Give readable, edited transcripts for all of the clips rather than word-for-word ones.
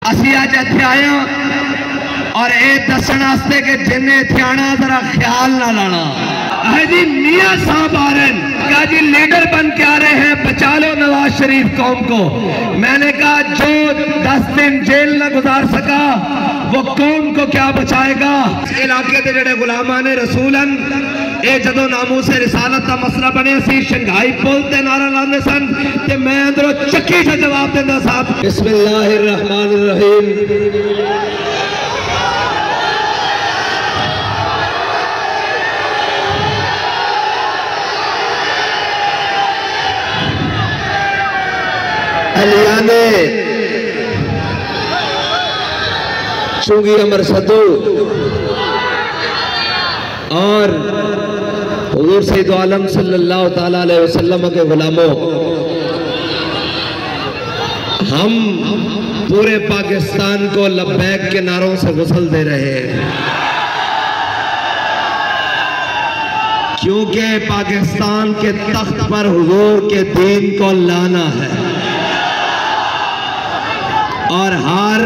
असी अज इत्थे आए और ये दसन वास्ते कि जिन्हें इत्थे आना जरा ख्याल ना लाना है जी। मियां साहब आ रहे हैं, कहा जी लीडर बन के आ रहे हैं, बचा लो नवाज शरीफ कौम को। मैंने कहा जो 10 दिन जेल न गुजार सका वो कौम को क्या बचाएगा। इलाके के जेडे गुलामान रसूलन ये जदों नामूस रिसालत का मसला बने सी शंघाई पुल ते नारा लाते सन ते मैं अंदरों चक्की से जवाब देंदा साहब। बिस्मिल्लाहिर्रहमानिर्रहीम। अलियाने चुंगी अमर सदू और हुजूर सैयद आलम सल्लल्लाहु ताला अलैहि वसल्लम के गुलामों, हम पूरे पाकिस्तान को लब्बैक के नारों से गुसल दे रहे हैं, क्योंकि पाकिस्तान के तख्त पर हुजूर के दीन को लाना है और हर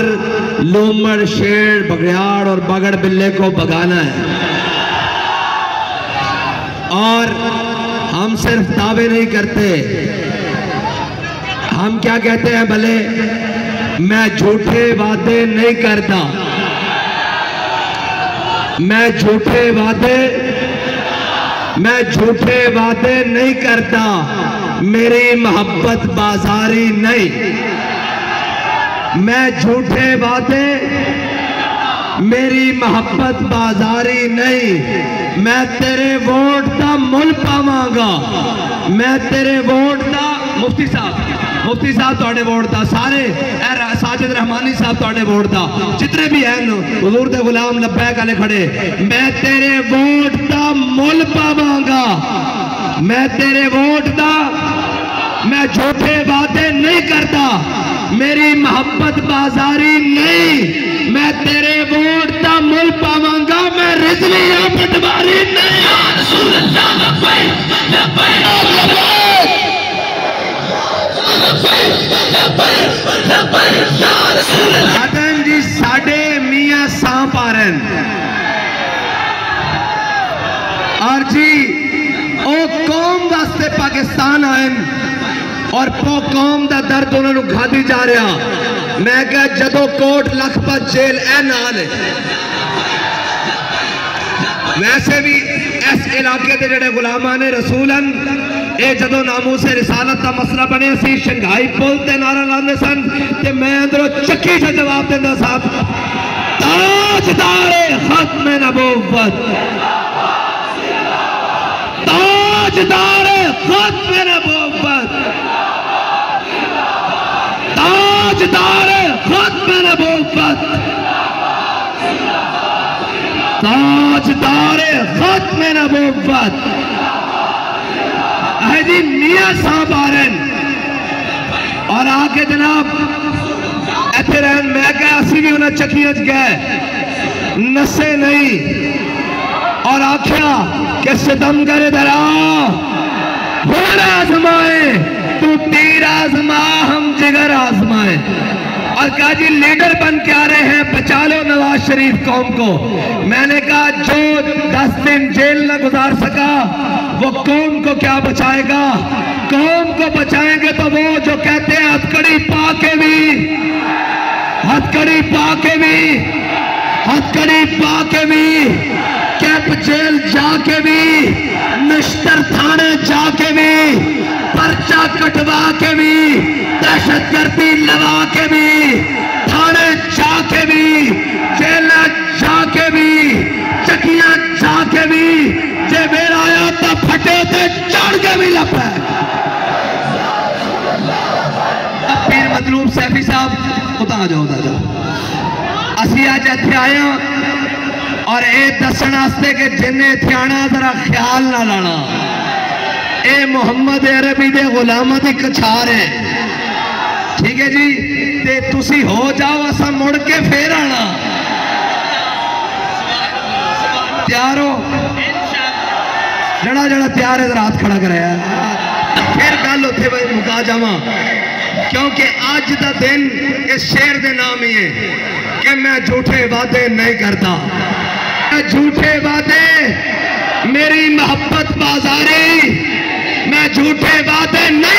लोमड़ शेर बघियाड़ और बगड़ बिल्ले को भगाना है। और हम सिर्फ दावे नहीं करते, हम क्या कहते हैं, भले मैं झूठे वादे नहीं करता, मैं झूठे वादे नहीं करता, मेरी मोहब्बत बाजारी नहीं, मैं झूठे वादे, मेरी मोहब्बत बाजारी नहीं, मैं तेरे वोट का मुल पावांगा, मैं तेरे वोट का मुफ्ती साहब थोड़े वोट का, सारे साजिद रहमानी साहब थोड़े वोट का, जितने भी हैं हुजूर दे गुलाम लब्बैक वाले खड़े, मैं तेरे वोट का मुल पावांगा, मैं तेरे वोट का, मैं झूठे वादे नहीं करता, मेरी मोहब्बत बाजारी नहीं, मैं तेरे वोट का मुल पावांगा, मैं रिजवी या पटवारी नहीं। आदम जी साडे मियां सांप आ रहे हैं और जी ओ कौम वास्ते पाकिस्तान आए और कौम का दर्द उन्होंने खाधी जा रहा। मैं क्या जदों कोट लखपत जेल ए नाल वैसे भी इस इलाके के जेडे गुलामान रसूलन ये जदों नामूस रिसालत का मसला बने सी शंघाई पुल ते नारा लाते सन ते मैं अंदरों चक्की से जवाब देंदा साहब। ताजदारे खत्म नबूवत, ताजदारे खत्म नबूवत, ताजदारे खत्म नबूवत, ताजदारे खत्म नबूवत। जी मियां साहब आ रहे हैं और आके जनाब इतने रहन, मैं क्या असी भी उन्हें चक्कियां गए नशे नहीं और आख्या कि सितम करे दरा हुनर आजमाए, तू तीर आजमा हम जिगर आजमाए। और कहा जी लीडर बन के आ रहे हैं, बचा लो नवाज शरीफ कौम को। मैंने कहा जो 10 दिन जेल न गुजार सका वो कौम को क्या बचाएगा। कौम को बचाएंगे तो वो जो कहते हैं हथकड़ी पा के भी, हथकड़ी पा के भी, हथकड़ी पा के भी, कैंप जेल जाके भी, निश्तर थाने जाके भी, पर्चा कटवा के भी, दहशतगर्दी लगा के भी, थाने जाके भी, जेल जाके भी, चकियां जाके भी, जे बेर आया तो फटे थे चढ़ के भी लपे। अब पीर मतलूब सैफी साहब उता आ जाओ, असी अज इत्थे आए और ये दसन वास्ते कि जिन्हें इत्थे आना जरा ख्याल ना लाना, ये मुहम्मद अरबी दे गुलामां दी कछार है, ठीक है जी। ते तुसी हो जाओ, असा मुड़ के फिर आना, तैयार हो? जड़ा जड़ा तैयार है हाथ खड़ा कराया, फिर गल उत्थे मुका जावा। क्योंकि अज का दिन इस शेर के नाम ही है कि मैं झूठे वादे नहीं करता। झूठे वादे मेरी मोहब्बत बाजारी, मैं झूठे वादे नहीं